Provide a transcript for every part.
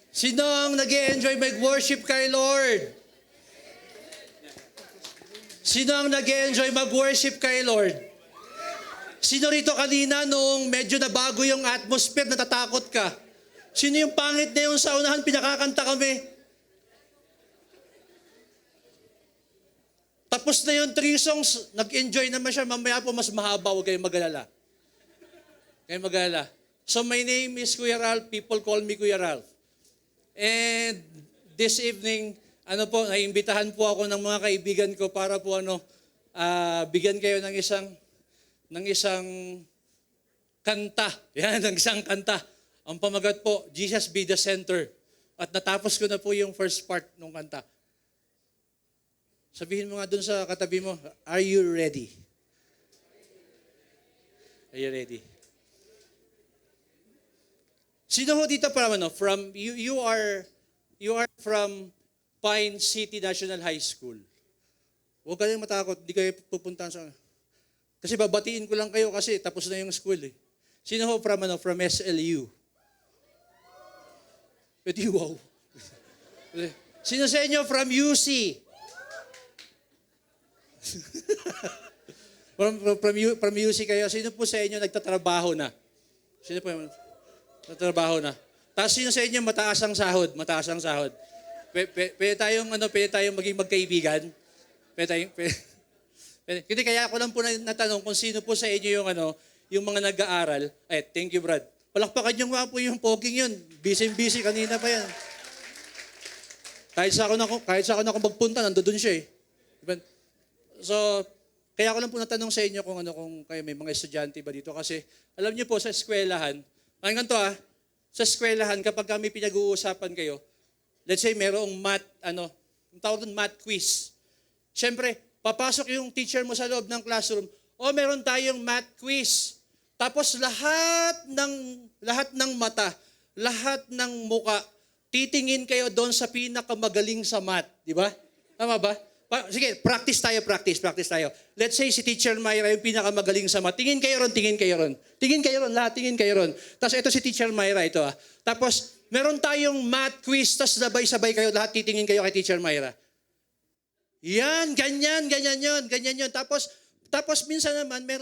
Sino ang nag-enjoy mag-worship kay Lord? Sino ang nag-enjoy mag-worship kay Lord? Sino rito kanina noong medyo nabago yung atmosphere, natatakot ka? Sino yung pangit na yung sa unahan, pinakakanta kami? Tapos na yung 3 songs, nag-enjoy naman siya. Mamaya po mas mahaba, huwag kayong mag-alala. Kayong mag-alala. So my name is Kuya Ralph. People call me Kuya Ralph. And this evening, naiimbitahan po ako ng mga kaibigan ko para po bigyan kayo ng isang kanta. Yan, ng isang kanta. Ang pamagat po, Jesus be the center. At natapos ko na po yung first part ng kanta. Sabihin mo nga dun sa katabi mo, are you ready? Are you ready? Sino ho dito from you are from Pine City National High School. Huwag kayong matakot, di kayo pupuntahan sa... Kasi babatiin ko lang kayo kasi tapos na yung school eh. Sino ho from SLU? Pwede wow. Sino sa inyo from UC? from UC kayo, sino po sa inyo nagtatrabaho na? Sino po yung nagtatrabaho na? Tapos sino sa inyo mataas ang sahod? Mataas ang sahod. Pwede tayong maging magkaibigan? Hindi, kaya ako lang po natanong kung sino po sa inyo yung mga nag-aaral. Thank you, Brad. Palakpakan nyo nga po yung poging yun. Busy kanina pa yan. Kahit sa ako na magpunta, nandoon siya eh. Diba? So, kaya ako lang po natanong sa inyo kung kayo may mga estudyante ba dito. Kasi, alam niyo po, sa eskwelahan, ganito sa eskwelahan, kapag kami pinag-uusapan kayo, let's say, merong math quiz. Siyempre, papasok yung teacher mo sa loob ng classroom, meron tayong math quiz. Tapos lahat ng mata, lahat ng muka, titingin kayo doon sa pinakamagaling sa math. Di ba? Tama ba? Sige, practice tayo. Let's say si Teacher Myra yung pinakamagaling sa math. Tingin kayo ron. Lahat tingin kayo ron. Tapos ito si Teacher Myra, ito Tapos meron tayong math quiz, tapos sabay-sabay kayo, lahat titingin kayo kay Teacher Myra. Yan, ganyan yun. Tapos minsan naman, may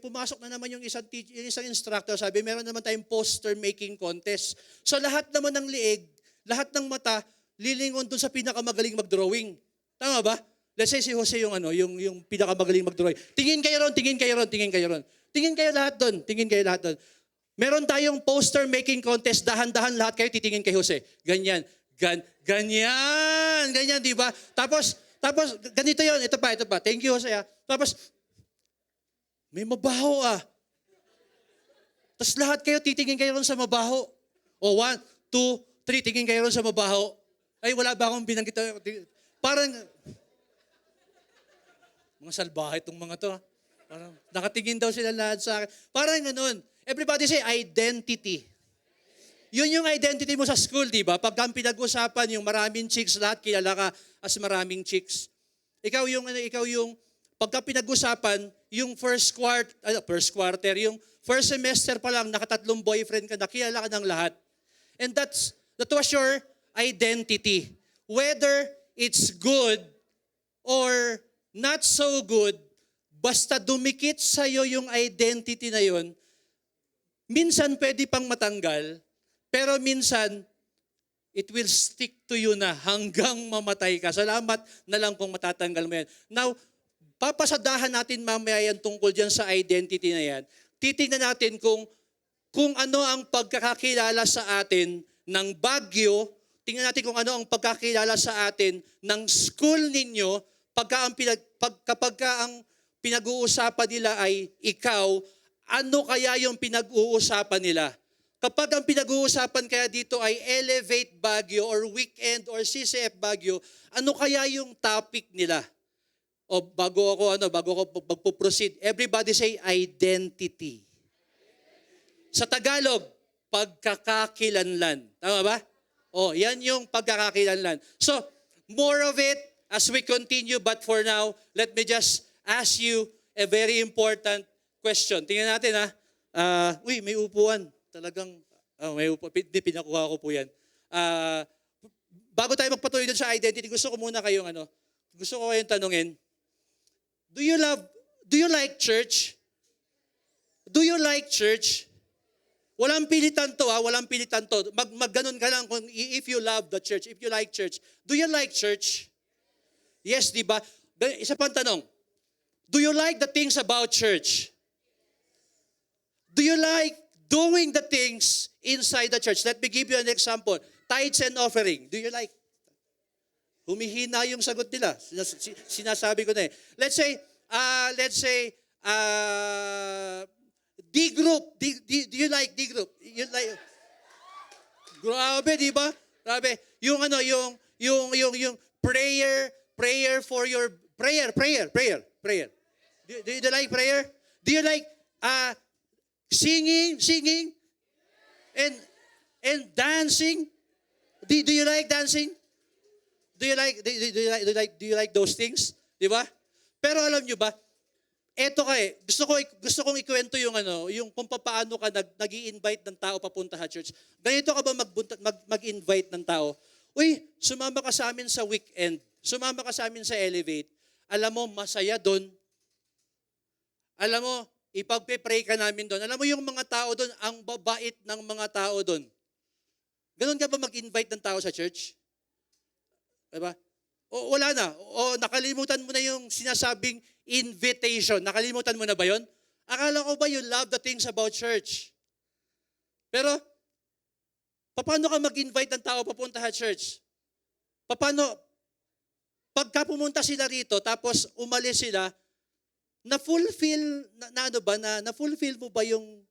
pumasok na naman yung isang instructor, sabi, meron naman tayong poster making contest. So lahat naman ng liig, lahat ng mata, lilingon dun sa pinakamagaling mag-drawing. Tama ba? Let's say si Jose yung pinakamagaling mag-drawing. Tingin kayo ron. Tingin kayo lahat doon. Meron tayong poster making contest, dahan-dahan lahat kayo titingin kay Jose. Ganyan, di ba? Tapos ganito yon. Ito pa. Thank you, Jose. Tapos may mabaho Tapos lahat kayo titingin kayo ron sa mabaho. 1, 2, 3, tingin kayo ron sa mabaho. Ay, wala ba akong binanggit? Parang, mga salbahe itong mga to. Parang, nakatingin daw sila lahat sa akin. Parang ganun. Everybody say, identity. Yun yung identity mo sa school, di ba? Pag ang pinag-usapan, yung maraming chicks, lahat kilala ka as maraming chicks. Ikaw yung, pagka pinag-usapan, yung first quarter, yung first semester pa lang, nakatatlong boyfriend ka, nakilala ka ng lahat. And that was your identity. Whether it's good or not so good, basta dumikit sa'yo yung identity na yun, minsan pwede pang matanggal, pero minsan, it will stick to you na hanggang mamatay ka. Salamat na lang kung matatanggal mo yan. Now, papasadahan natin mamaya yan tungkol dyan sa identity na yan. Titingnan natin kung ano ang pagkakakilala sa atin ng Baguio. Tingnan natin kung ano ang pagkakilala sa atin ng school ninyo kapag ang pinag-uusapan nila ay ikaw, ano kaya yung pinag-uusapan nila? Kapag ang pinag-uusapan kaya dito ay Elevate Baguio or Weekend or CCF Baguio, ano kaya yung topic nila? O bago ako magpo-proceed, everybody say identity. Sa Tagalog, pagkakakilanlan. Tama ba? Yan yung pagkakakilanlan. So, more of it as we continue. But for now, let me just ask you a very important question. Tingnan natin May upuan. Talagang Pinakuha ko po yan. Bago tayo magpatuloy dun sa identity, gusto ko kayong tanungin, do you like church? Do you like church? Walang pilitan to, walang pilitan to. Magganon ka lang kung if you love the church, if you like church. Do you like church? Yes, di ba? Isa pang tanong, do you like the things about church? Do you like doing the things inside the church? Let me give you an example. Tithes and offering. Do you like? Humihina yung sagot nila. Sinasabi ko na eh. Let's say, D group. Do you like D group? You like? Grabe, di ba? Grabe. Yung prayer for your prayer. Do you like prayer? Do you like singing and dancing? Do you like dancing? Do you like those things? Di ba? Pero alam nyo ba, eto gusto kong ikwento yung kung paano ka nag-i-invite ng tao papunta sa church. Ganito ka ba mag-invite ng tao? Uy, sumama ka sa amin sa weekend. Sumama ka sa amin sa Elevate. Alam mo, masaya doon. Alam mo, ipagpe-pray ka namin doon. Alam mo yung mga tao doon, ang babait ng mga tao doon. Ganon ka ba mag-invite ng tao sa church? Diba? O wala na. O nakalimutan mo na yung sinasabing invitation. Nakalimutan mo na ba yun? Akala ko ba you love the things about church? Pero, paano ka mag-invite ng tao papunta sa church? Paano, pagka pumunta sila rito, tapos umalis sila, na-fulfill, na-fulfill mo ba yung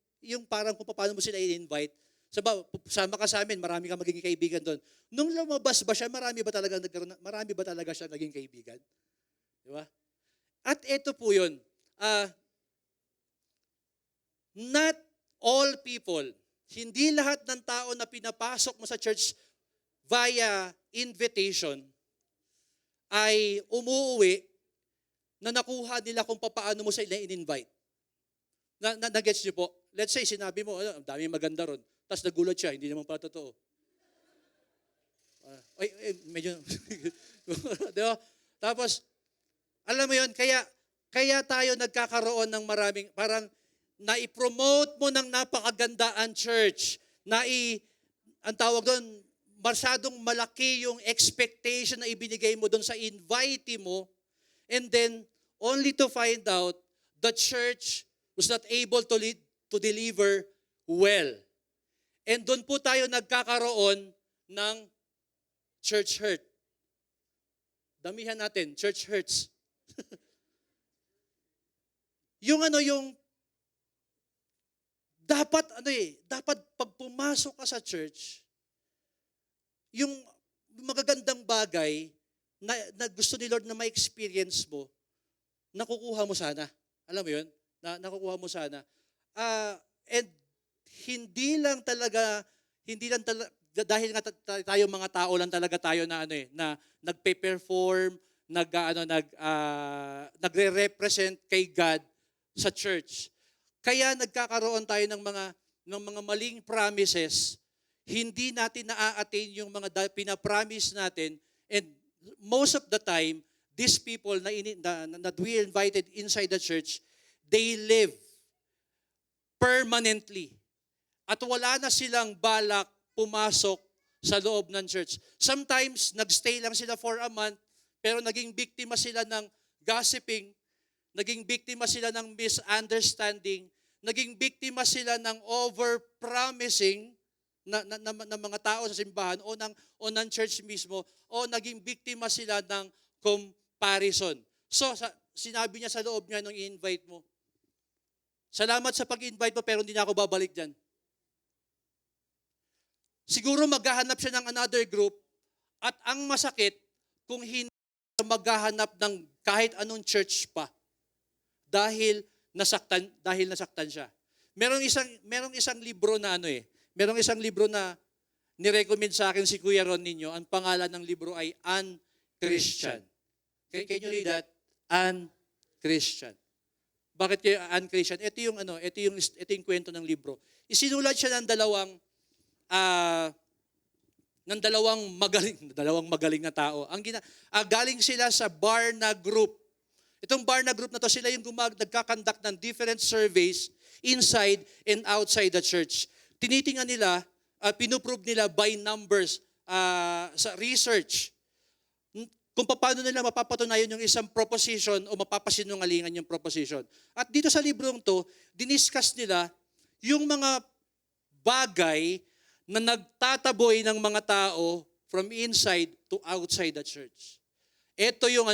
parang kung paano mo sila i-invite? Sama ka sa amin, marami kang magiging kaibigan doon. Nung lumabas ba siya, marami ba talaga siya naging kaibigan? Di ba? At ito po yun. Not all people, hindi lahat ng tao na pinapasok mo sa church via invitation ay umuwi na nakuha nila kung paano mo sila in-invite. Na-gets niyo po? Let's say, sinabi mo, ang dami maganda ron. Tapos nagulat siya, hindi naman pala totoo. Medyo, di ba? Tapos, alam mo yun, kaya tayo nagkakaroon ng maraming, parang na-promote mo ng napakaganda ang church. Ang tawag doon, masyadong malaki yung expectation na ibinigay mo doon sa invitee mo, and then, only to find out, the church was not able to deliver well. And doon po tayo nagkakaroon ng church hurt. Damihan natin, church hurts. dapat pag pumasok ka sa church, yung magagandang bagay na gusto ni Lord na ma-experience mo, nakukuha mo sana. Alam mo yun? Nakukuha mo sana. And hindi lang talaga dahil nga tayo mga tao lang talaga tayo na na nagpe-perform, nagre-represent kay God sa church. Kaya nagkakaroon tayo ng mga maling promises, hindi natin na-attain yung mga pina-promise natin, and most of the time these people that we invited inside the church, they live permanently. At wala na silang balak pumasok sa loob ng church. Sometimes, nagstay lang sila for a month, pero naging biktima sila ng gossiping, naging biktima sila ng misunderstanding, naging biktima sila ng over-promising na mga tao sa simbahan o ng church mismo, o naging biktima sila ng comparison. So, sinabi niya sa loob niya nung i-invite mo, salamat sa pag-invite mo, pero hindi na ako babalik dyan. Siguro maghahanap siya ng another group, at ang masakit kung hindi maghahanap ng kahit anong church pa dahil nasaktan siya. Merong isang libro na merong isang libro na ni-recommend sa akin si Kuya Ron ninyo. Ang pangalan ng libro ay Un-Christian. Can you read that? Un-Christian. Bakit kayo un-Christian? Ito yung kwento ng libro. Isinulat siya ng ng dalawang magaling na tao. Galing sila sa Barna Group. Itong Barna Group na to, sila yung nagkakandak ng different surveys inside and outside the church. Tinitingnan nila, pinuprove nila by numbers sa research kung paano nila mapapatunayan yung isang proposition o mapapasinungalingan yung proposition. At dito sa librong to, diniscuss nila yung mga bagay na nagtataboy ng mga tao from inside to outside the church. Ito yung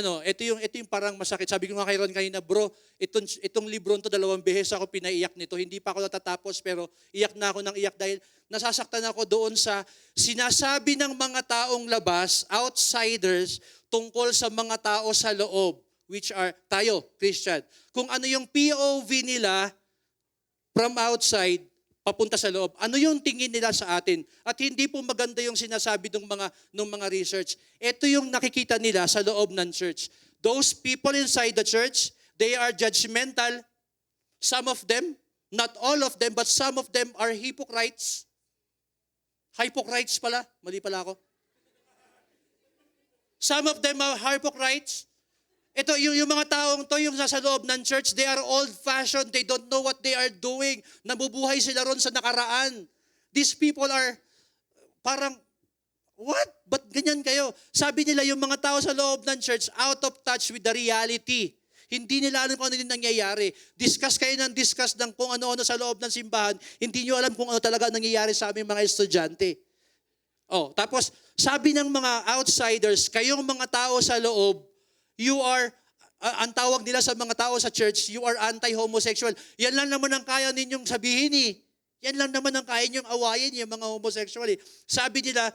parang masakit. Sabi ko nga kay Ron kanina, bro, itong libro to 2 beses ako pinaiyak nito. Hindi pa ako natatapos pero iyak na ako ng iyak dahil nasasaktan ako doon sa sinasabi ng mga taong labas, outsiders, tungkol sa mga tao sa loob, which are tayo, Christian. Kung ano yung POV nila from outside, papunta sa loob. Ano yung tingin nila sa atin? At hindi po maganda yung sinasabi ng mga research. Ito yung nakikita nila sa loob ng church. Those people inside the church, they are judgmental. Some of them, not all of them, but some of them are hypocrites. Hypocrites pala. Mali pala ako. Some of them are hypocrites. Ito, yung mga taong to, yung nasa loob ng church, they are old-fashioned. They don't know what they are doing. Nabubuhay sila ron sa nakaraan. These people are parang, what? Ba't ganyan kayo? Sabi nila, yung mga tao sa loob ng church, out of touch with the reality. Hindi nila alam kung ano yung nangyayari. Discuss ng kung ano-ano sa loob ng simbahan. Hindi nyo alam kung ano talaga nangyayari sa aming mga estudyante. Tapos, sabi ng mga outsiders, kayong mga tao sa loob, you are, ang tawag nila sa mga tao sa church, you are anti-homosexual. Yan lang naman ang kaya ninyong sabihin eh. Yan lang naman ang kaya ninyong awayin yung mga homosexual eh. Sabi nila,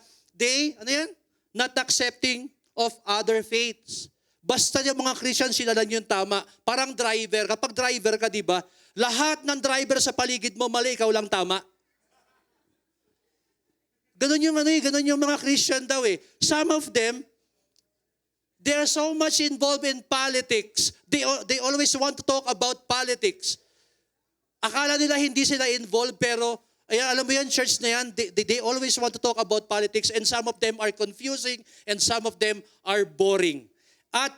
not accepting of other faiths. Basta yung mga Christian, sila lang yung tama. Parang driver. Kapag driver ka, di ba? Lahat ng driver sa paligid mo, mali, ikaw lang tama. Ganon yung mga Christian daw eh. Some of them, they are so much involved in politics. They always want to talk about politics. Akala nila hindi sila involved pero alam mo yan, church na yan, they always want to talk about politics and some of them are confusing and some of them are boring. At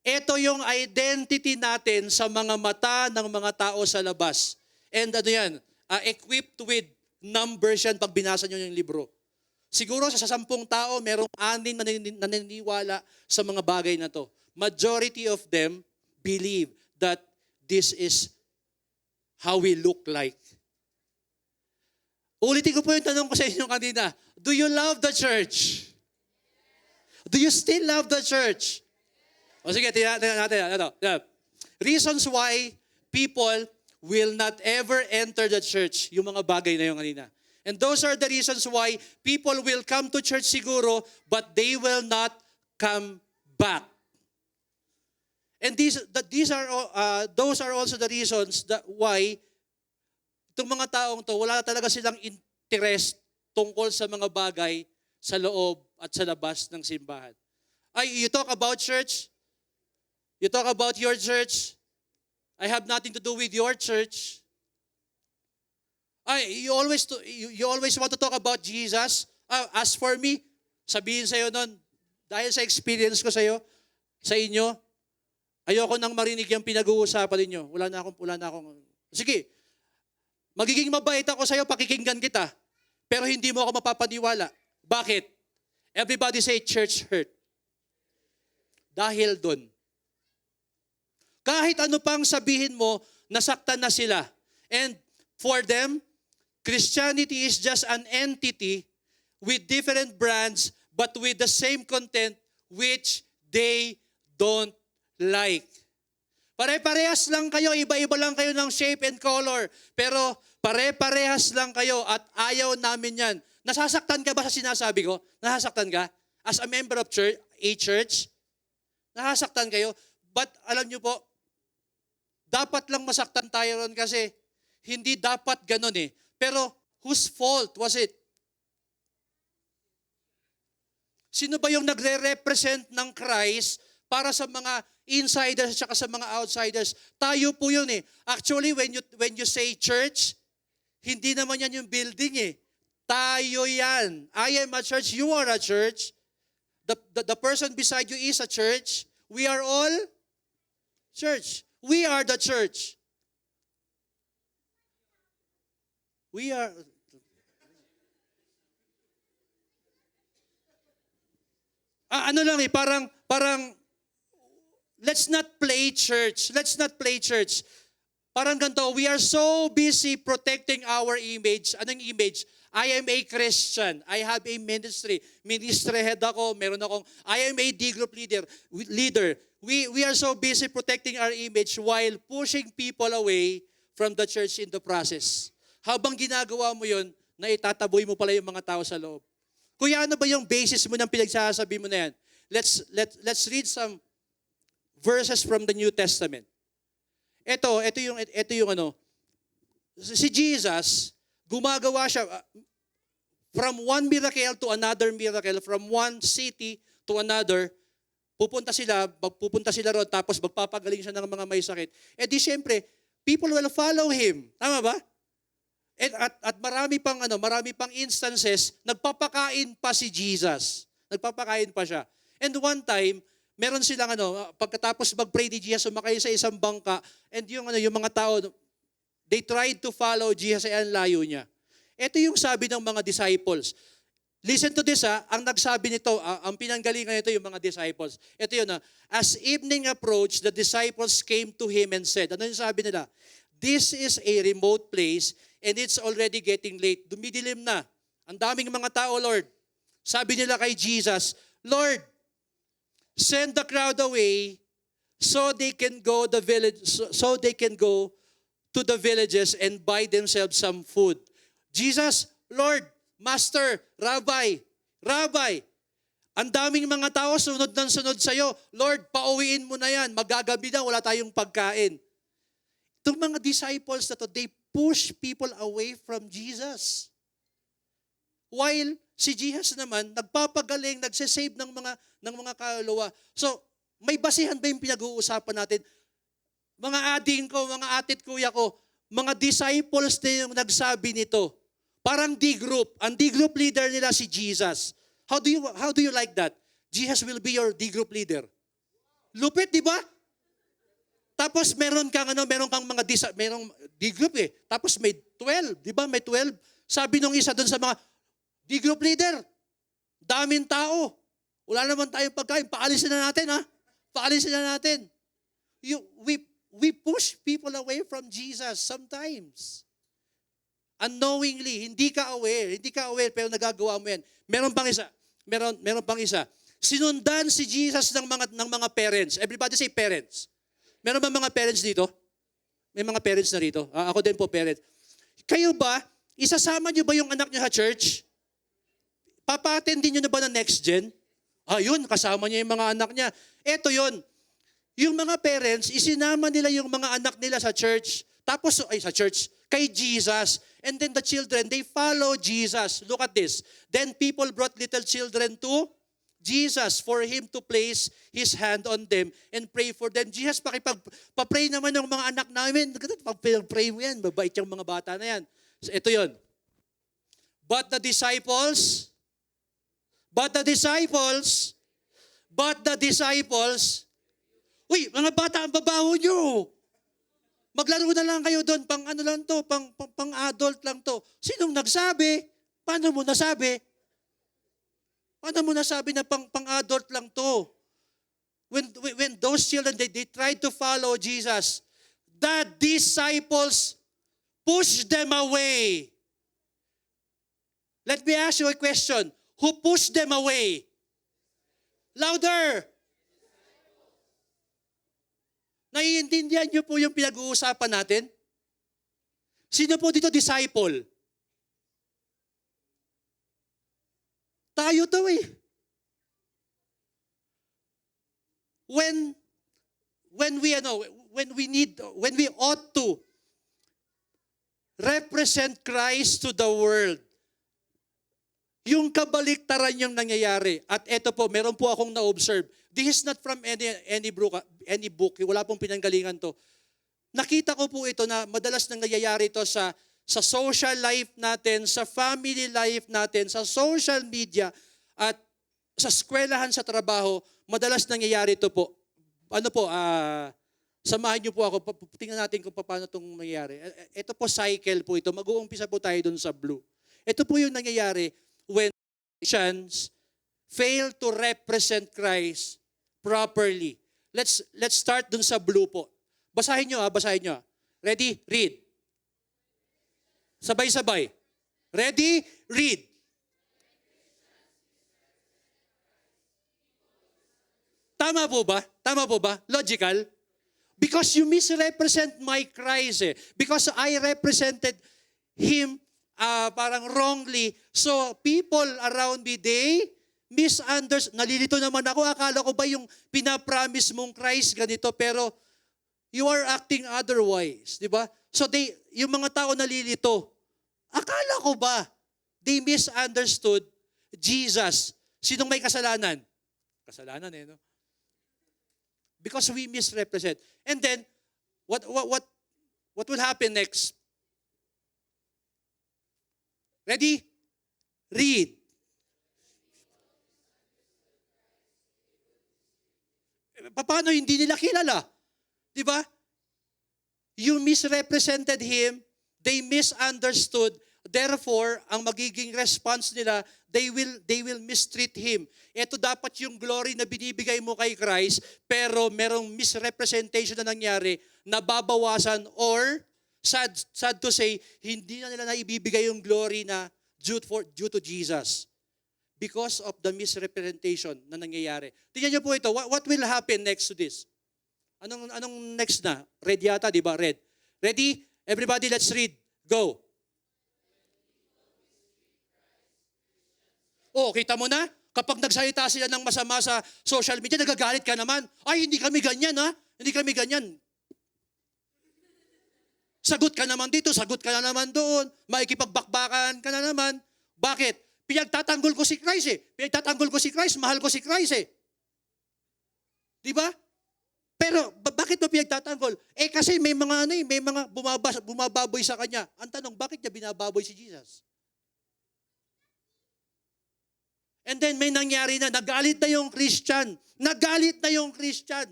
ito yung identity natin sa mga mata ng mga tao sa labas. And equipped with numbers yan pag binasa nyo yung libro. Siguro sa 10 tao, merong 6 na naniniwala sa mga bagay na to. Majority of them believe that this is how we look like. Ulitin ko po yung tanong ko sa inyo kanina. Do you love the church? Do you still love the church? Sige, tingnan natin. Reasons why people will not ever enter the church. Yung mga bagay na yung kanina. And those are the reasons why people will come to church siguro, but they will not come back. And those are also the reasons why itong mga taong to, wala talaga silang interest tungkol sa mga bagay sa loob at sa labas ng simbahan. You talk about church, you talk about your church, I have nothing to do with your church. You always want to talk about Jesus. As for me, sabihin sa'yo nun, dahil sa experience ko sa inyo, ayoko nang marinig yung pinag-uusapan ninyo. Wala na akong. Sige, magiging mabait ako sa'yo, pakikinggan kita. Pero hindi mo ako mapapaniwala. Bakit? Everybody say church hurt. Dahil dun. Kahit ano pang sabihin mo, nasaktan na sila. And for them, Christianity is just an entity with different brands but with the same content which they don't like. Pare-parehas lang kayo, iba-iba lang kayo ng shape and color, pero pare-parehas lang kayo at ayaw namin yan. Nasasaktan ka ba sa sinasabi ko? Nasasaktan ka? As a member of church, nasasaktan kayo? But alam nyo po, dapat lang masaktan tayo ron kasi hindi dapat ganun eh. Pero whose fault was it? Sino ba yung nagre-represent ng Christ para sa mga insiders at saka sa mga outsiders? Tayo po yun eh. Actually, when you say church, hindi naman yan yung building eh. Tayo yan. I am a church, you are a church. The person beside you is a church. We are all church. We are the church. We are... ano lang parang, let's not play church. Let's not play church. Parang ganito, we are so busy protecting our image. Anong image? I am a Christian. I have a ministry. Ministry head ako. Meron akong, I am a D-group leader. We are so busy protecting our image while pushing people away from the church in the process. Habang ginagawa mo yun, naitataboy mo pala yung mga tao sa loob. Kuya, ano ba yung basis mo ng pinagsasabi mo na yan? Let's read some verses from the New Testament. Ito yung ano. Si Jesus, gumagawa siya from one miracle to another miracle, from one city to another. Pupunta sila ron, tapos magpapagaling siya ng mga may sakit. Eh di syempre, people will follow him. Tama ba? At marami pang instances, nagpapakain pa si Jesus. Nagpapakain pa siya. And one time, meron silang pagkatapos mag-pray ni Jesus, sumakay sa isang bangka, and yung mga tao, they tried to follow Jesus, ay ang layo niya. Ito yung sabi ng mga disciples. Listen to this, ang nagsabi nito, ang pinanggalingan nito yung mga disciples. Ito yun, as evening approached, the disciples came to him and said, ano yung sabi nila? This is a remote place and it's already getting late. Dumidilim na. Ang daming mga tao, Lord. Sabi nila kay Jesus, Lord, send the crowd away so they can go to the villages and buy themselves some food. Jesus, Lord, Master, Rabbi, ang daming mga tao sunod ng sunod sa'yo. Lord, pauwiin mo na yan. Magagabi na, wala tayong pagkain. Itong mga disciples na to, they push people away from Jesus. While si Jesus naman, nagpapagaling, nagsasave ng mga kaluluwa. So, may basihan ba yung pinag-uusapan natin? Mga ading ko, mga atit kuya ko, mga disciples na yung nagsabi nito. Parang D-group. Ang D-group leader nila si Jesus. How do you like that? Jesus will be your D-group leader. Lupit, di ba? Tapos meron kang mga merong D-group eh. Tapos may 12, di ba? May 12. Sabi nung isa doon sa mga D-group leader, daming tao. Wala naman tayong pagkain. Paalisin na natin, ha? Paalisin na natin. We push people away from Jesus sometimes. Unknowingly, hindi ka aware, pero nagagawa mo yan. Meron pang isa. Sinundan si Jesus ng mga parents. Everybody say parents. Meron ba mga parents dito? May mga parents na rito? Ako din po parent. Kayo ba, isasama niyo ba yung anak niyo sa church? Papa-attendin niyo na ba ng next gen? Yun, kasama niya yung mga anak niya. Eto yun. Yung mga parents, isinama nila yung mga anak nila sa church. Tapos, sa church, kay Jesus. And then the children, they follow Jesus. Look at this. Then people brought little children to Jesus for him to place his hand on them and pray for them. Jesus, pakipag-pray naman ng mga anak namin. Pag-pray mo yan, mabait yung mga bata na yan. So, ito yun. But the disciples, uy, mga bata, ang babaho nyo. Maglaro na lang kayo doon, pang adult lang to. Sinong nagsabi? Paano mo nasabi? Paano mo nasabi na pang-adult lang to? When those children, they tried to follow Jesus, the disciples pushed them away. Let me ask you a question. Who pushed them away? Louder! Naiintindihan niyo po yung pinag-uusapan natin? Sino po dito disciple? Tayo to eh. When we ought to represent Christ to the world, yung kabaliktaran yung nangyayari. At eto po, meron po akong na-observe. This is not from any book. Wala pong pinanggalingan to. Nakita ko po ito na madalas nangyayari ito sa sa social life natin, sa family life natin, sa social media, at sa eskwelahan, sa trabaho, madalas nangyayari ito po. Ano po, samahan niyo po ako, tingnan natin kung paano itong nangyayari. Ito po cycle po ito, mag-uumpisa po tayo dun sa blue. Ito po yung nangyayari when Christians fail to represent Christ properly. Let's start dun sa blue po. Basahin nyo. Ready? Read. Sabay-sabay. Ready? Read. Tama po ba? Logical? Because you misrepresent my Christ eh. Because I represented Him parang wrongly. So people around me, they misunderstood. Nalilito naman ako. Akala ko ba yung pinapromise mong Christ ganito, pero you are acting otherwise. Di ba? So yung mga tao nalilito. Akala ko ba they misunderstood Jesus? Sinong may kasalanan? Kasalanan no? Because we misrepresent. And then, what will happen next? Ready? Read. Paano hindi nila kilala? Di ba? You misrepresented Him, they misunderstood, therefore, ang magiging response nila, they will mistreat Him. Ito dapat yung glory na binibigay mo kay Christ, pero merong misrepresentation na nangyari, nababawasan, or, sad to say, hindi na nila naibibigay yung glory na due to Jesus. Because of the misrepresentation na nangyayari. Tingnan niyo po ito, what will happen next to this? Anong next na? Red yata, di ba? Red. Ready? Everybody, let's read. Go. Oh, kita mo na? Kapag nagsalita sila ng masama sa social media, nagagalit ka naman. Ay, hindi kami ganyan, ha? Hindi kami ganyan. Sagot ka naman dito, sagot ka na naman doon. Maikipagbakbakan ka na naman. Bakit? Pinagtatanggol ko si Christ eh. Pinagtatanggol ko si Christ, mahal ko si Christ eh. Di ba? Pero bakit mo pinagtatanggol? Kasi may mga may mga bumababoy sa kanya. Ang tanong, bakit niya binababoy si Jesus? And then may nangyari na, nagalit na yung Christian. Nagalit na yung Christian.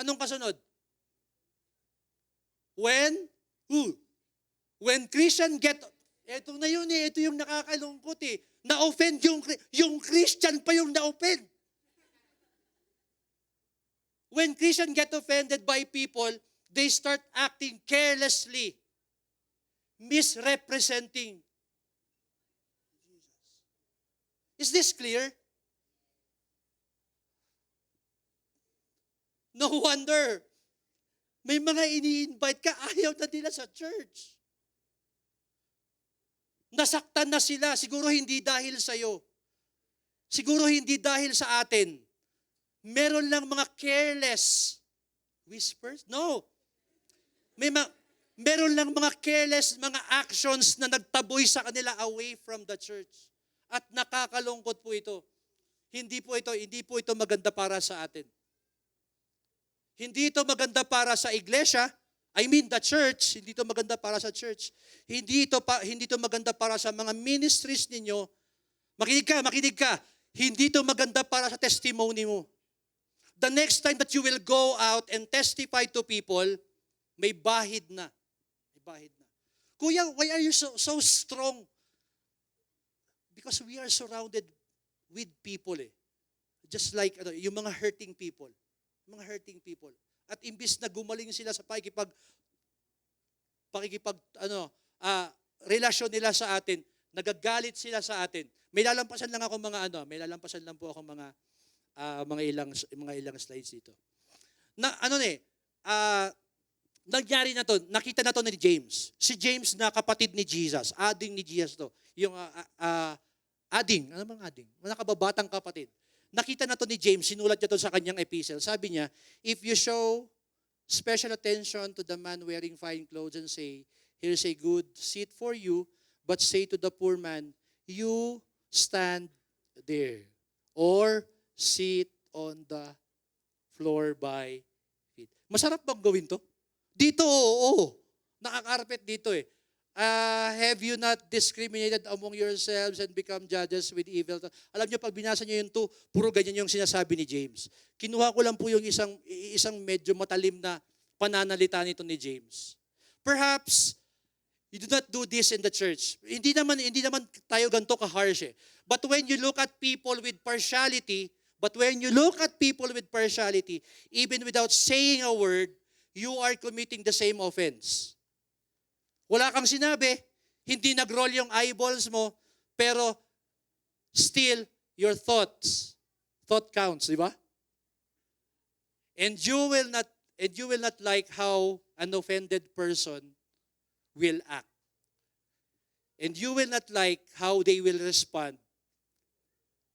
Anong kasunod? When Christian eto na yun eh, ito yung nakakalungkot eh. Na-offend yung Christian pa yung na-offend. When Christian get offended by people, they start acting carelessly, misrepresenting Jesus. Is this clear? No wonder. May mga ini-invite ka, ayaw na nila sa church. Nasaktan na sila, siguro hindi dahil sa'yo. Siguro hindi dahil sa atin. Meron lang mga careless whispers? No. Meron lang mga careless, mga actions na nagtaboy sa kanila away from the church. At nakakalungkot po ito. Hindi po ito maganda para sa atin. Hindi ito maganda para sa iglesia. I mean the church. Hindi ito maganda para sa church. Hindi ito maganda para sa mga ministries ninyo. Makinig ka. Hindi ito maganda para sa testimony mo. The next time that you will go out and testify to people, may bahid na. Kuya, why are you so strong? Because we are surrounded with people eh. Just like yung mga hurting people. At imbis na gumaling sila sa relasyon nila sa atin, nagagalit sila sa atin. May lalampasan lang po ako mga ilang slides dito. Nangyari na to, nakita na to ni James. Si James na kapatid ni Jesus, ading ni Jesus to. Yung ading, ano bang ading? Nakababatang kapatid. Nakita na to ni James, sinulat niya to sa kanyang epistle. Sabi niya, if you show special attention to the man wearing fine clothes and say, here's a good seat for you, but say to the poor man, you stand there. Or sit on the floor by feet. Masarap bang gawin to? Dito, oo. Nakakarpet dito eh. have you not discriminated among yourselves and become judges with evil? Alam niyo, pag binasa niyo yung 2, puro ganyan yung sinasabi ni James. Kinuha ko lang po yung isang medyo matalim na pananalita nito ni James. Perhaps, you do not do this in the church. Hindi naman tayo ganito ka-harsh eh. But when you look at people with partiality, even without saying a word, you are committing the same offense. Wala kang sinabi, hindi nag-roll yung eyeballs mo, pero still, your thought counts, di ba? And you will not like how an offended person will act. And you will not like how they will respond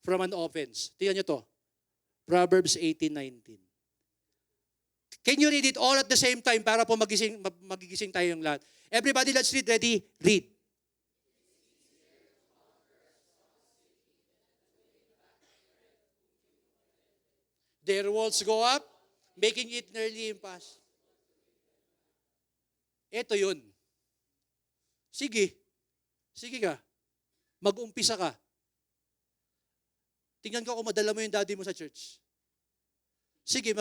from an offense. Tingnan nyo to. Proverbs 18:19. Can you read it all at the same time para po magigising tayong lahat? Everybody, let's read. Ready? Read. Their walls go up, making it nearly impossible. Ito yun. Sige ka. Mag-umpisa ka. Tingnan ko kung madala mo yung daddy mo sa church. Sige,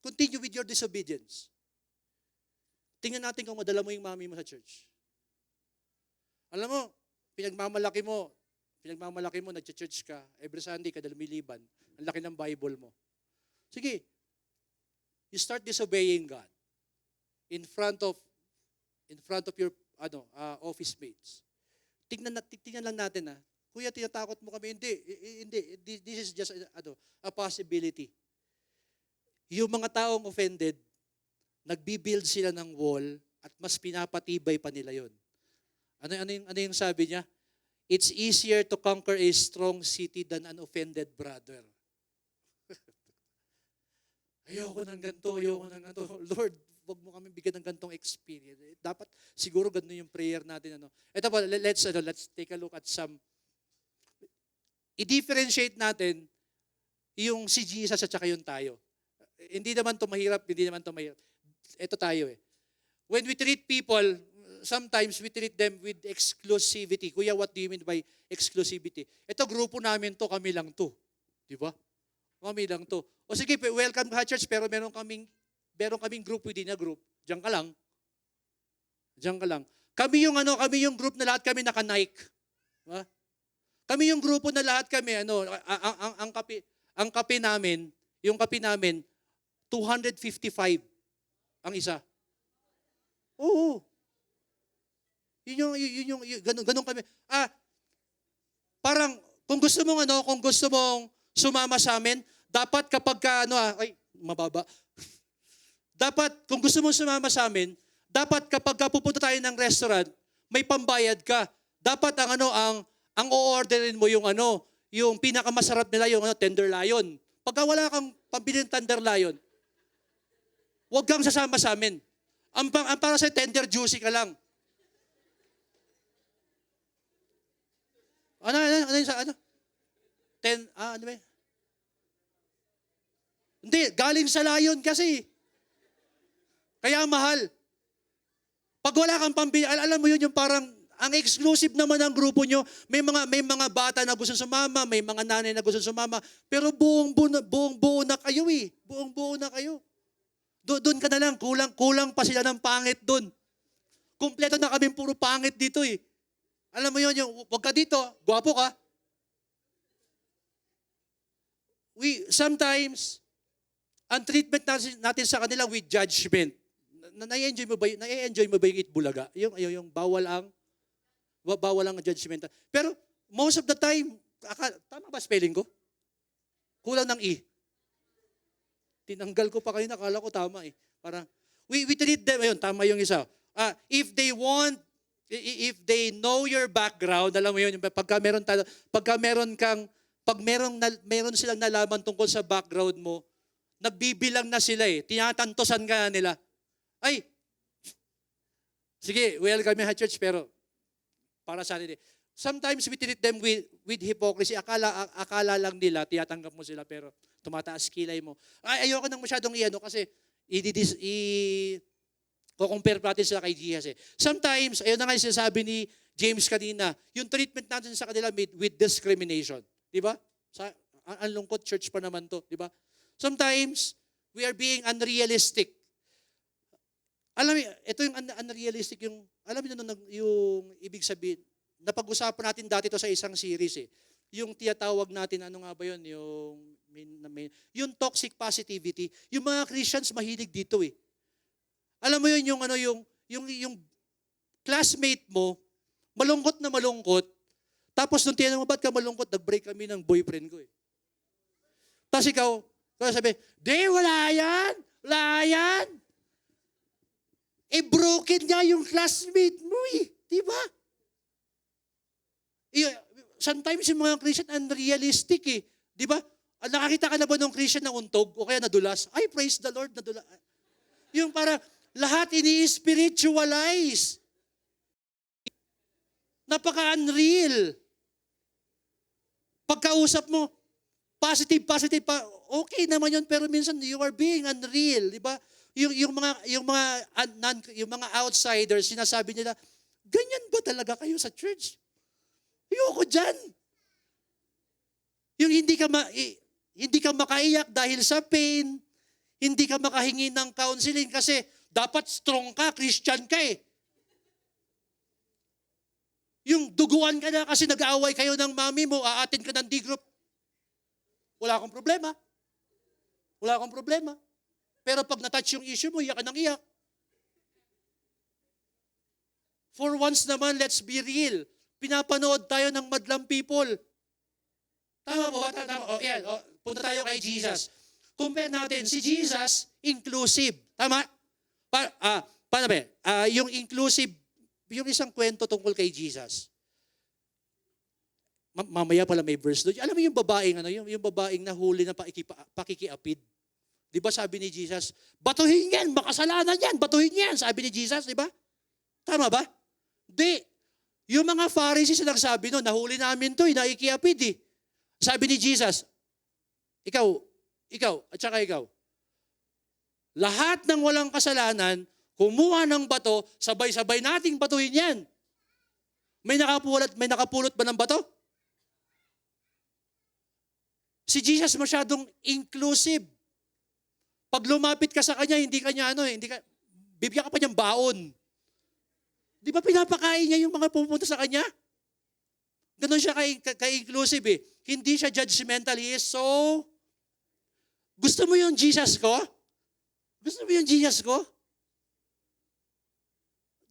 continue with your disobedience. Tingnan natin kung madala mo yung mami mo sa church. Alam mo, pinagmamalaki mo, nag-church ka, every Sunday ka lumiliban, ang laki ng Bible mo. Sige, you start disobeying God in front of your office mates. Tingnan lang natin Kuya, tinatakot mo kami. Hindi. This is just a possibility. Yung mga taong offended, nagbibuild sila ng wall at mas pinapatibay pa nila yon. Ano yung sabi niya? It's easier to conquer a strong city than an offended brother. Ayoko ng ganito. Lord, wag mo kami bigyan ng gantong experience. Dapat siguro ganun yung prayer natin. Ito po, let's take a look at some. I-differentiate natin yung si Jesus at saka yung tayo. Hindi naman to mahirap. Ito tayo eh. When we treat people, sometimes we treat them with exclusivity. Kuya, what do you mean by exclusivity? Ito, grupo namin to, kami lang to. Di ba? Kami lang to. O sige, welcome ka church, pero meron kaming group within a group. Diyan ka lang. Kami yung group na lahat kami naka-Nike. Diba? Kami yung grupo na lahat kami, ang kape namin, 255 ang isa. Oo. Yun yung ganun kami. Parang kung gusto mong sumama sa amin, dapat kapag mababa. Dapat kung gusto mong sumama sa amin, dapat kapag pupunta tayo ng restaurant, may pambayad ka. Dapat ang o-orderin mo yung pinakamasarap nila yung tenderloin. Pagka wala kang pambili ng tenderloin, huwag kang sasama sa amin. Ang para sa tender juicy ka lang. Ano yun sa ano ba? Hindi, galing sa layon kasi. Kaya mahal. Pag wala kang pambili, alam mo yun yung parang ang exclusive naman ng grupo nyo, may mga bata na gusto sumama, may mga nanay na gusto sumama, pero buong buo na kayo eh. Buong-buo na kayo. Doon ka na lang, kulang pa sila ng pangit doon. Kumpleto na kami puro pangit dito eh. Alam mo yun, wag ka dito, gwapo ka. Sometimes, ang treatment natin sa kanila with judgment. Na-enjoy mo ba yung itbulaga? Yung bawal ang judgment. Pero most of the time, tama ba spelling ko? Kulang ng E. Tinanggal ko pa kayo, nakala ko tama eh. Parang, we treat them, ayun, tama yung isa. If they know your background, alam mo yun, pag meron silang nalaman tungkol sa background mo, nagbibilang na sila eh. Tinatantosan ka nila. Ay, sige, welcome sa church, pero para sa atin eh. Sometimes we treat them with hypocrisy. Akala lang nila, tiyatanggap mo sila, pero tumataas kilay mo. Ayoko nang masyadong kasi Kukompare natin sila kay Jesus eh. Sometimes, ayun na nga yung sinasabi ni James kanina, yung treatment natin sa kanila with discrimination. Di ba? Ang lungkot, church pa naman to. Di ba? Sometimes, we are being unrealistic. Alam mo, ito yung unrealistic, alam mo yung ibig sabihin, napag-usapan natin dati to sa isang series eh. Yung tiyatawag natin, ano nga ba yun? Yung toxic positivity. Yung mga Christians mahilig dito eh. Alam mo yun, yung classmate mo, malungkot na malungkot, tapos nung tinanong mo, ba't ka malungkot? Nag-break kami ng boyfriend ko eh. Tapos ikaw sabi, wala yan! Wala yan! Broken nga yung classmate mo eh. Di ba? Sometimes yung mga Christian unrealistic eh. Di ba? Nakakita ka na ba ng Christian na untog o kaya nadulas? Ay, praise the Lord, nadulas. Yung para lahat ini-spiritualize. Napaka-unreal. Pagkausap mo, positive pa, okay naman yun, pero minsan you are being unreal, di ba? Yung mga outsiders, sinasabi nila, ganyan ba talaga kayo sa church? Ayoko dyan. Yung hindi ka makaiyak dahil sa pain, hindi ka makahingi ng counseling kasi dapat strong ka, Christian ka eh. Yung duguan ka na kasi nag-aaway kayo ng mami mo, aatin ka ng D-group. Wala akong problema. Wala akong problema. Pero pag na-touch yung issue mo, iyak ka ng iyak. For once naman, let's be real. Pinapanood tayo ng madlang people. Tama po ba? Tama. Yan. Punta tayo kay Jesus. Compare natin. Si Jesus, inclusive. Tama? Paano ba? Yung inclusive, yung isang kwento tungkol kay Jesus. Mamaya pala may verse doon. Alam mo yung babaeng, yung babaeng nahuli na pakikiapid. Di ba sabi ni Jesus, batuhin yan, makasalanan yan, batuhin yan, sabi ni Jesus, di ba? Tama ba? Di. Yung mga Pharisees nagsabi no, nahuli namin to, naikiapid eh. Sabi ni Jesus, ikaw, at saka ikaw, lahat ng walang kasalanan, kumuha ng bato, sabay-sabay nating batuhin yan. May nakapulot ba ng bato? Si Jesus masyadong inclusive. Pag lumapit ka sa kanya, bibigyan ka pa niyang baon. Di ba pinapakain niya yung mga pupunta sa kanya? Ganon siya ka-inclusive eh. Hindi siya judgmental. He is so... Gusto mo yung Jesus ko? Gusto mo yung Jesus ko?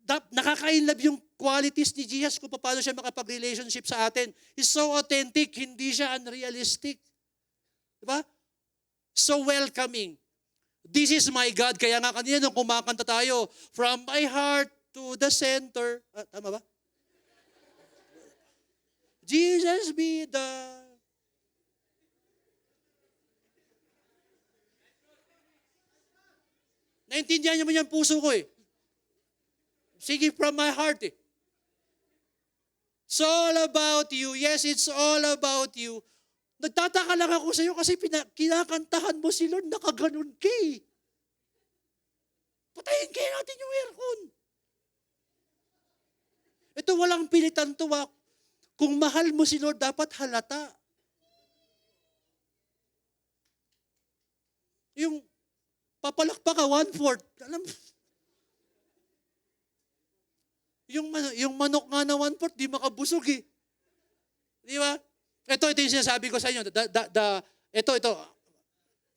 Nakaka-inlove yung qualities ni Jesus kung paano siya makapag-relationship sa atin. He's so authentic, hindi siya unrealistic. Diba? So welcoming. This is my God. Kaya nga kanina nung kumakanta tayo, from my heart to the center. Tama ba? Jesus be the... Naintindihan niyo mo yung puso ko eh. Sige, from my heart eh. It's all about you. Yes, it's all about you. Nagtataka lang ako sa iyo kasi kinakantahan mo si Lord, nakaganon ka eh. Patayin kaya natin yung aircon. Ito walang pilitan to. Kung mahal mo si Lord, dapat halata. Yung papalakpak ka, 1/4. Alam mo, yung manok nga na 1/4, di makabusog eh. Di ba? Ito yung sinasabi ko sa inyo. Ito.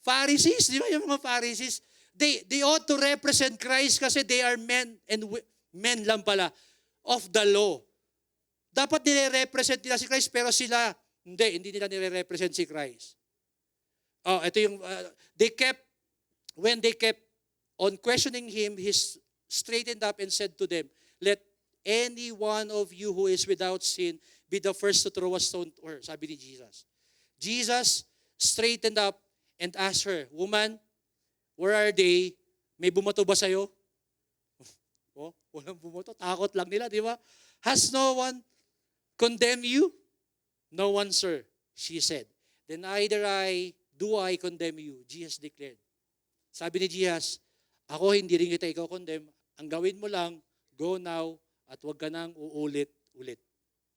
Pharisees, di ba yung mga Pharisees? They ought to represent Christ kasi they are men men lang pala of the law. Dapat nire-represent nila si Christ pero sila, hindi nila nire-represent si Christ. Ito yung, when they kept on questioning him, he straightened up and said to them, let any one of you who is without sin be the first to throw a stone to her, sabi ni Jesus. Jesus straightened up and asked her, woman, where are they? May bumato ba sa'yo? Walang bumato. Takot lang nila, di ba? Has no one condemned you? No one, sir, she said. Then either do I condemn you, Jesus declared. Sabi ni Jesus, ako hindi rin kita ikaw condemn. Ang gawin mo lang, go now at huwag ka nang uulit-ulit.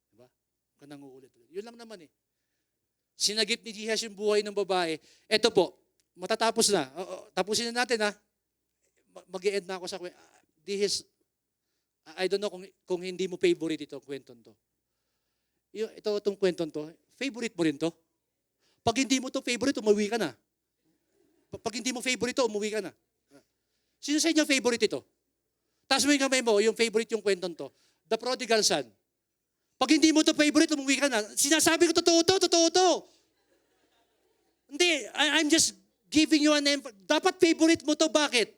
Diba? Huwag ka nang uulit-ulit. Yun lang naman eh. Sinagip ni Jesus yung buhay ng babae. Ito po, matatapos na. Tapusin na natin ha. Mag-i-end na ako sa kwento. This is, I don't know kung hindi mo favorite itong kwentong to. Itong kwentong to, favorite mo rin to? Pag hindi mo to favorite, umuwi ka na. Pag hindi mo favorite to, umuwi ka na. Sino sa inyo favorite ito? Taas mo yung kamay mo, yung favorite yung kwentong to. The Prodigal Son. Pag hindi mo to favorite, umuwi ka na. Sinasabi ko, totoo to. Hindi, I'm just giving you an emphasis. Dapat favorite mo to, bakit?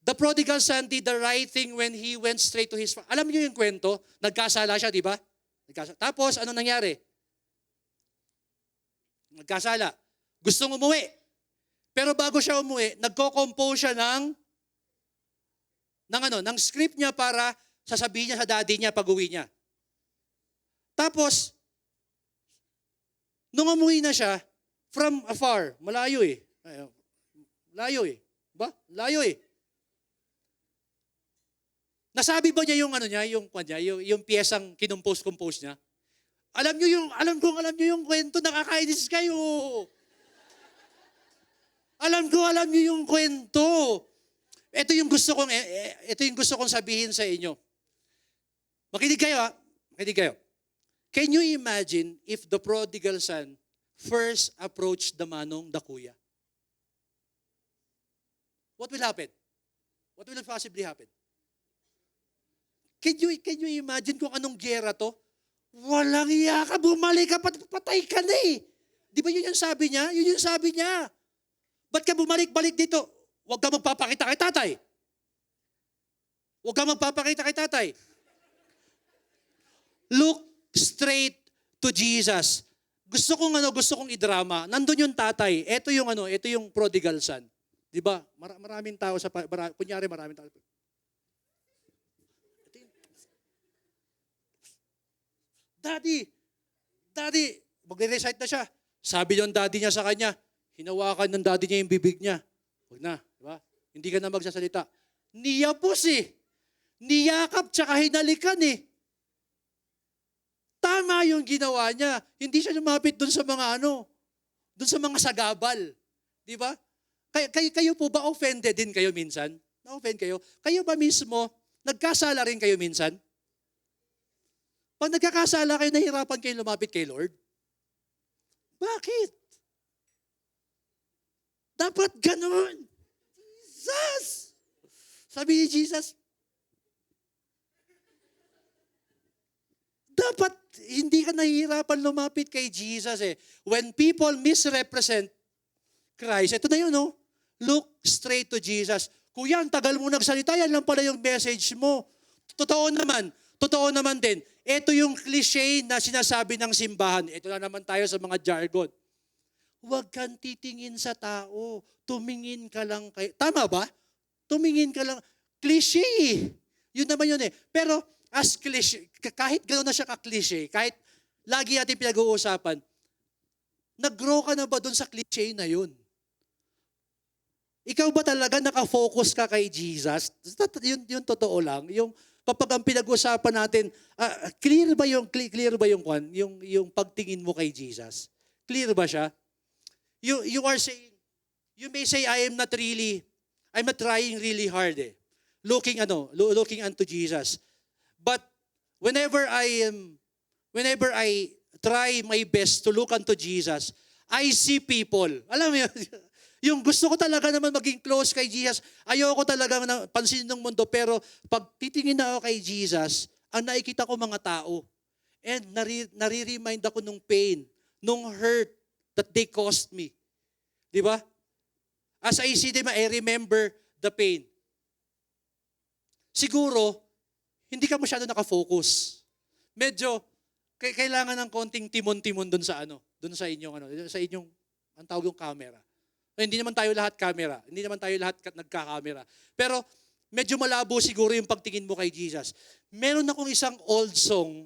The prodigal son did the right thing when he went straight to his father. Alam niyo yung kwento? Nagkasala siya, di ba? Tapos, ano nangyari? Nagkasala. Gustong umuwi. Pero bago siya umuwi, nagko-compose siya ng script niya para sasabihin niya sa daddy niya pag uwi niya. Tapos, nung umuwi na siya, from afar, malayo eh. Layo eh. Ba? Layo eh. Nasabi ba niya yung piyesang kinumpose-compose niya? Alam niyo yung kwento, nakakainis kayo. Alam niyo yung kwento. Ito yung gusto kong sabihin sa inyo. Makinig kayo ha. Makinig kayo. Can you imagine if the prodigal son first approached the manong, the kuya? What will happen? What will possibly happen? Can you imagine kung anong gera to? Walang iya ka, bumalik ka, patay ka na eh. Di ba yun yung sabi niya? Yun yung sabi niya. Ba't ka bumalik-balik dito? Huwag ka magpapakita kay tatay. Huwag ka magpapakita kay tatay. Look straight to Jesus. Gusto kong i-drama. Nandun yung tatay. Ito yung prodigal son. Di ba? Maraming tao kunyari maraming tao. Daddy, magre-recite na siya. Sabi yung daddy niya sa kanya, hinawakan ng daddy niya yung bibig niya. Huwag na, di ba? Hindi ka na magsasalita. Niyapos eh. Niyakap tsaka hinalikan eh. Tama yung ginawa niya. Hindi siya lumapit dun sa mga sagabal. Di ba? Kayo po ba offended din kayo minsan? Na-offend kayo? Kayo ba mismo, nagkasala rin kayo minsan? Pag nagkakasala kayo, nahirapan kayo lumapit kay Lord? Bakit? Dapat ganun. Jesus! Sabi ni Jesus, dapat hindi ka nahihirapan lumapit kay Jesus eh. When people misrepresent Christ, ito na yun, no? Look straight to Jesus. Kuya, ang tagal mo nagsalita, yan lang pala yung message mo. Totoo naman din. Ito yung cliche na sinasabi ng simbahan. Ito na naman tayo sa mga jargon. Huwag kang titingin sa tao. Tumingin ka lang kay... Tama ba? Tumingin ka lang. Cliche. Yun naman yun eh. Pero as cliche, kahit gano'n na siya ka-cliche, kahit lagi natin pinag-uusapan, nag-grow ka na ba dun sa cliche na yun? Ikaw ba talaga nakafocus ka kay Jesus? Yun totoo lang. Yung kapag ang pinag-usapan natin, clear ba yung pagtingin mo kay Jesus? Clear ba siya? You are saying, you may say I'm not trying really hard looking unto Jesus. But whenever I try my best to look unto Jesus, I see people. Alam mo yun, yung gusto ko talaga naman maging close kay Jesus, ayoko talaga pansinin ng mundo, pero pag titingin na ako kay Jesus, ang nakikita ko mga tao. And nare-remind ako nung pain, nung hurt that they caused me. Di ba? As I see them, I remember the pain. Siguro, hindi ka masyado nakafocus. Medyo, kailangan ng konting timon-timon doon sa inyong, ang tawag yung camera. Hindi naman tayo lahat camera. Hindi naman tayo lahat nagka-camera. Pero medyo malabo siguro yung pagtingin mo kay Jesus. Meron akong isang old song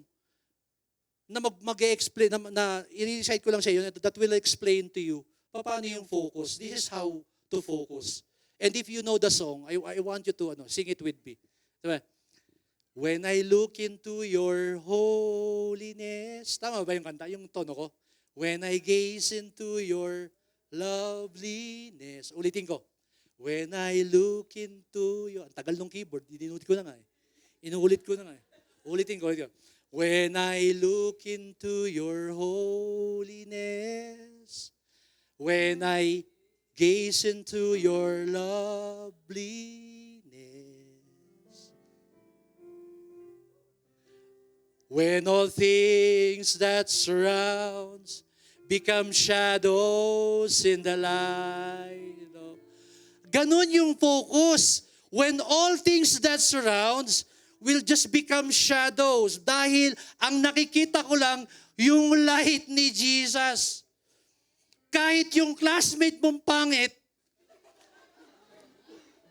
na mag-explain, na i-recite ko lang sa iyo, that will explain to you paano yung focus. This is how to focus. And if you know the song, I want you to sing it with me. Diba? When I look into your holiness. Tama ba yung kanta? Yung tono ko? When I gaze into your loveliness. Ulitin ko. When I look into your... Ang tagal ng keyboard. Inulit ko na nga eh. Inuulit ko na nga eh. Ulitin ko. When I look into your holiness. When I gaze into your loveliness. When all things that surrounds become shadows in the light. Ganon yung focus. When all things that surrounds will just become shadows. Dahil ang nakikita ko lang yung light ni Jesus. Kahit yung classmate mong pangit,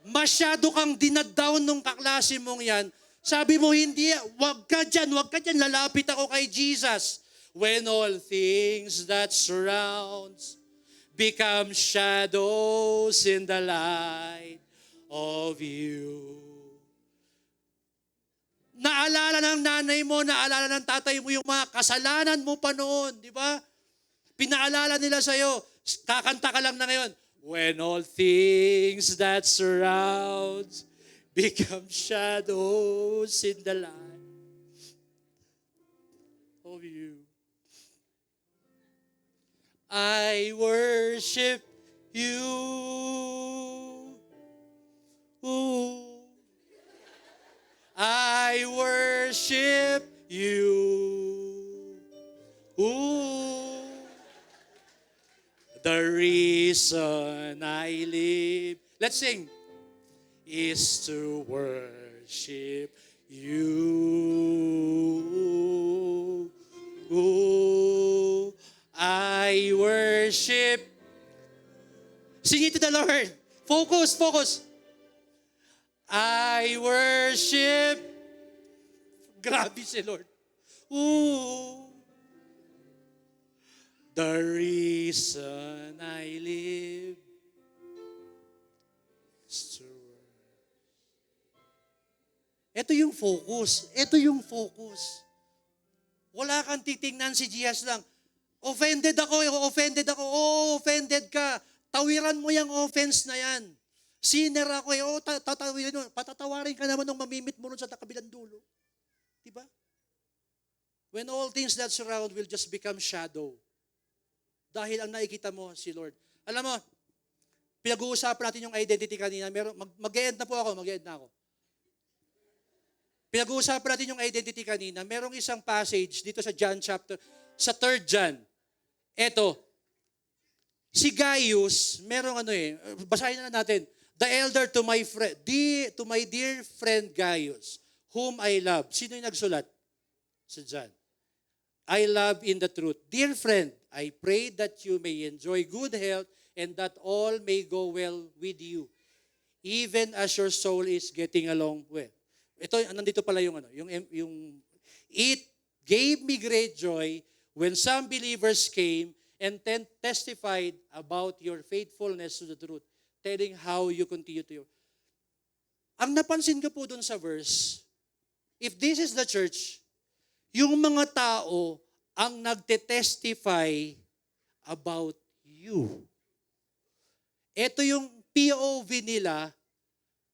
masyado kang dinadown nung kaklase mong yan, sabi mo, hindi, wag ka dyan, lalapit ako kay Jesus. When all things that surrounds become shadows in the light of you. Naalala ng nanay mo, naalala ng tatay mo yung mga kasalanan mo pa noon, di ba? Pinaalala nila sa'yo, kakanta ka lang na ngayon, when all things that surrounds become shadows in the light of you. I worship you. Ooh. I worship you. Ooh. The reason I live, let's sing, is to worship you. Ooh. I worship. Sing it to the Lord. Focus, focus. I worship. Grabe si Lord. Ooh. The reason I live is to worship. Ito yung focus. Ito yung focus. Wala kang titingnan si Jesus lang. Offended ako. Oo, offended ka. Tawiran mo yung offense na yan. Sinner ako eh. Oo, tatawirin mo. Patatawarin ka naman nung mamimit mo nun sa kabilang dulo. Diba? When all things that surround will just become shadow. Dahil ang nakikita mo si Lord. Alam mo, pinag-uusapan natin yung identity kanina. Mag-e-end na ako. Pinag-uusapan natin yung identity kanina. Merong isang passage dito sa John chapter, sa 3 John. Eto, si Gaius, merong basahin na natin. The elder to my dear friend Gaius, whom I love. Sino yung nagsulat? Si John. I love in the truth. Dear friend, I pray that you may enjoy good health and that all may go well with you, even as your soul is getting along well. Ito, nandito pala yung it gave me great joy when some believers came and testified about your faithfulness to the truth, telling how you continue to. Ang napansin ko po dun sa verse, if this is the church, yung mga tao ang nagte-testify about you. Ito yung POV nila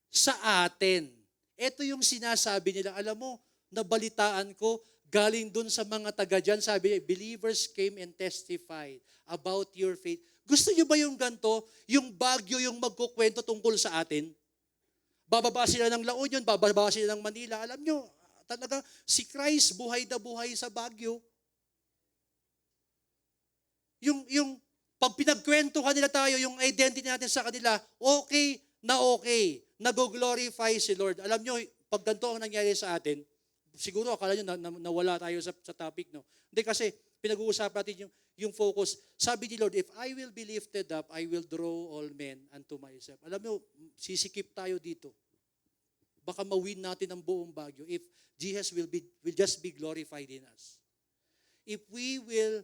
sa atin. Ito yung sinasabi nila, alam mo, nabalitaan ko, galing dun sa mga taga dyan, sabi niya, believers came and testified about your faith. Gusto niyo ba yung ganito? Yung Baguio yung magkukwento tungkol sa atin? Bababa sila ng La Union, bababa sila ng Manila. Alam niyo, talaga, si Christ buhay na buhay sa Baguio. Yung pag pinagkwentuhan nila tayo, yung identity natin sa kanila, okay. Nag-glorify si Lord. Alam niyo, pag ganito ang nangyari sa atin, siguro akala nyo nawala tayo sa topic, no? Hindi kasi pinag-uusapan natin yung focus. Sabi ni Lord, if I will be lifted up, I will draw all men unto myself. Alam nyo, sisikip tayo dito. Baka mawin natin ang buong Baguio if Jesus will just be glorified in us. If we will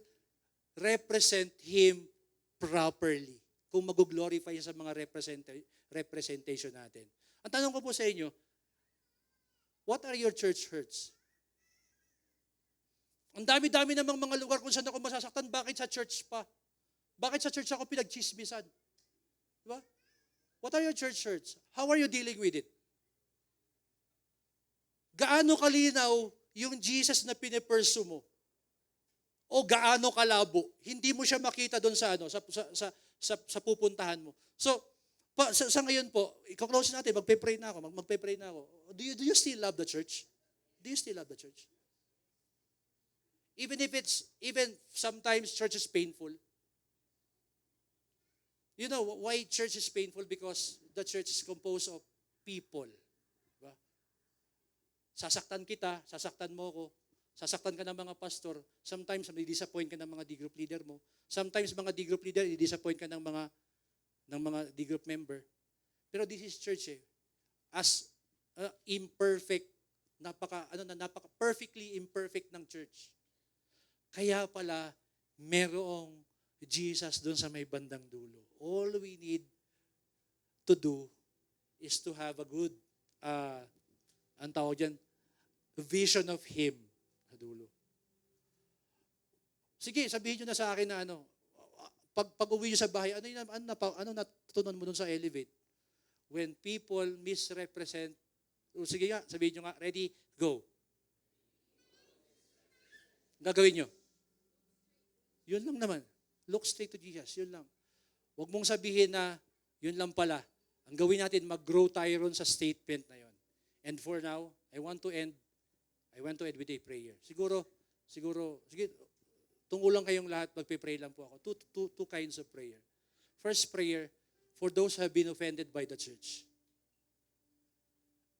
represent Him properly. kung mag-glorify siya sa mga representation natin. Ang tanong ko po sa inyo, what are your church hurts? Ang dami-dami namang mga lugar kung saan ako masasaktan, bakit sa church pa? Bakit sa church ako pinagchismisan? Diba? What are your church hurts? How are you dealing with it? Gaano kalinaw yung Jesus na piniperso mo? O gaano kalabo? Hindi mo siya makita doon sa sa pupuntahan mo. So, sa ngayon po, i-close natin, magpe-pray na ako, magpe-pray na ako. Do you still love the church? Do you still love the church? Even sometimes church is painful. You know why church is painful? Because the church is composed of people. Diba? Sasaktan kita, sasaktan mo ko, sasaktan ka ng mga pastor. Sometimes may-disappoint ka ng mga D-group leader mo. Sometimes mga D-group leader, i-disappoint ka ng mga D-group member. Pero this is church eh. As imperfect, perfectly imperfect ng church. Kaya pala, merong Jesus doon sa may bandang dulo. All we need to do is to have a good, ang tawag dyan, vision of Him sa dulo. Sige, sabihin nyo na sa akin na pag uwi nyo sa bahay, ano natutunan mo doon sa Elevate? When people misrepresent, sige nga, sabihin nyo nga, ready, go. Gagawin nyo. Yun lang naman. Look straight to Jesus. Yun lang. Huwag mong sabihin na yun lang pala. Ang gawin natin, mag-grow tayo ron sa statement na yun. And for now, I want to end with a prayer. Siguro, sige, tungo lang kayong lahat, magpe-pray lang po ako. Two kinds of prayer. First prayer, for those who have been offended by the church.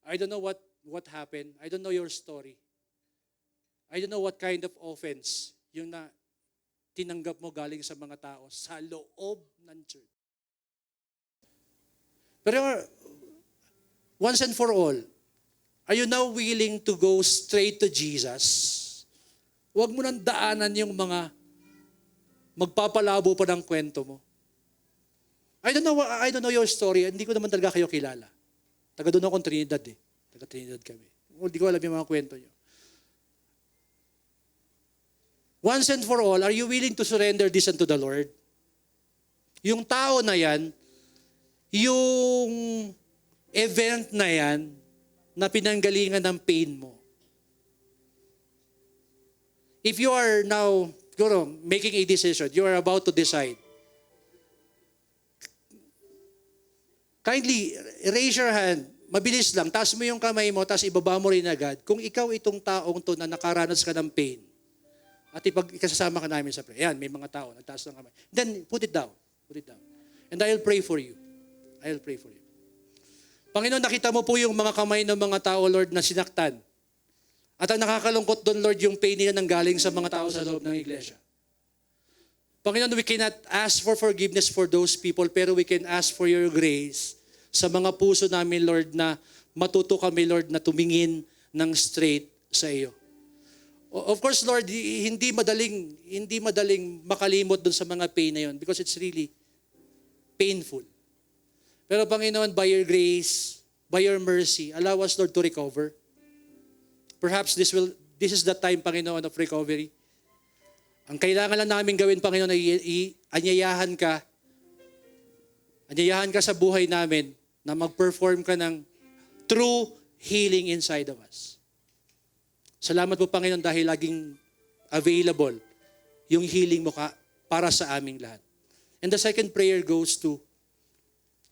I don't know what happened. I don't know your story. I don't know what kind of offense yung na tinanggap mo galing sa mga tao sa loob ng church. Pero once and for all, are you now willing to go straight to Jesus? Huwag mo nang daanan yung mga magpapalabo pa ng kwento mo. I don't know your story. Hindi ko naman talaga kayo kilala. Taga doon akong Trinidad eh. Taga Trinidad kami. Hindi ko alam yung mga kwento nyo. Once and for all, are you willing to surrender this unto the Lord? Yung tao na yan, yung event na yan, na pinanggalingan ng pain mo. If you are now, making a decision, you are about to decide, kindly raise your hand, mabilis lang, taas mo yung kamay mo, taas ibaba mo rin agad. Kung ikaw itong taong to na nakaranas ka ng pain, at ikasasama ka namin sa prayer. Ayan, may mga tao, nagtaas ng kamay. Then, put it down. Put it down. And I'll pray for you. I'll pray for you. Panginoon, nakita mo po yung mga kamay ng mga tao, Lord, na sinaktan. At ang nakakalungkot doon, Lord, yung pain nila nanggaling sa mga tao sa loob ng iglesia. Panginoon, we cannot ask for forgiveness for those people, pero we can ask for your grace sa mga puso namin, Lord, na matuto kami, Lord, na tumingin ng straight sa iyo. Of course, Lord, hindi madaling makalimot doon sa mga pain na yun because it's really painful. Pero Panginoon, by your grace, by your mercy, allow us, Lord, to recover. Perhaps this is the time, Panginoon, of recovery. Ang kailangan lang namin gawin, Panginoon, ay anyayahan ka sa buhay namin na mag-perform ka ng true healing inside of us. Salamat po, Panginoon, dahil laging available yung healing mo para sa aming lahat. And the second prayer goes to,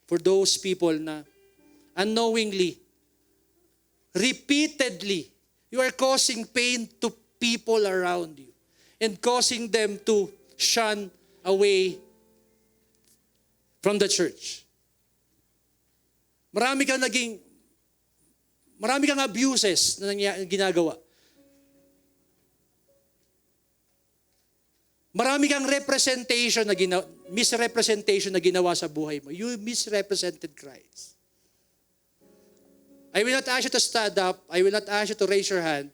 for those people na unknowingly, repeatedly, you are causing pain to people around you and causing them to shun away from the church. Marami kang abuses na ginagawa. Marami kang misrepresentation na ginawa sa buhay mo. You misrepresented Christ. I will not ask you to stand up. I will not ask you to raise your hand.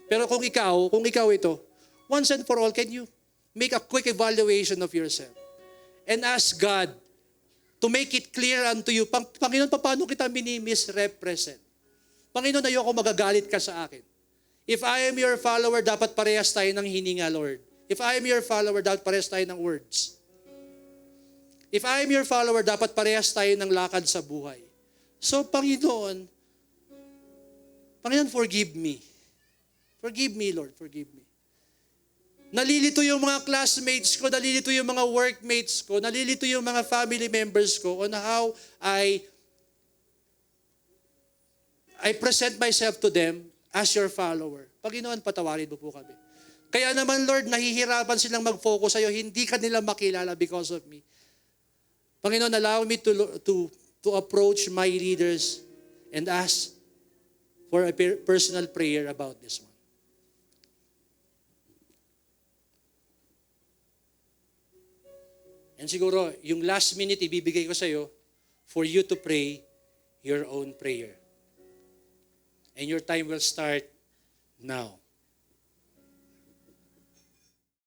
Pero kung ikaw ito, once and for all, can you make a quick evaluation of yourself and ask God to make it clear unto you, Panginoon, paano kita mini-misrepresent? Panginoon, ayoko magagalit ka sa akin. If I am your follower, dapat parehas tayo ng hininga, Lord. If I am your follower, dapat parehas tayo ng words. If I am your follower, dapat parehas tayo ng lakad sa buhay. So, Panginoon, forgive me. Forgive me, Lord, forgive me. Nalilito yung mga classmates ko, nalilito yung mga workmates ko, nalilito yung mga family members ko on how I present myself to them as your follower. Panginoon, patawarin mo po kami. Kaya naman, Lord, nahihirapan silang mag-focus sa'yo. Hindi ka nila makilala because of me. Panginoon, allow me to approach my leaders and ask for a personal prayer about this one. And siguro, yung last minute ibibigay ko sa'yo for you to pray your own prayer. And your time will start now.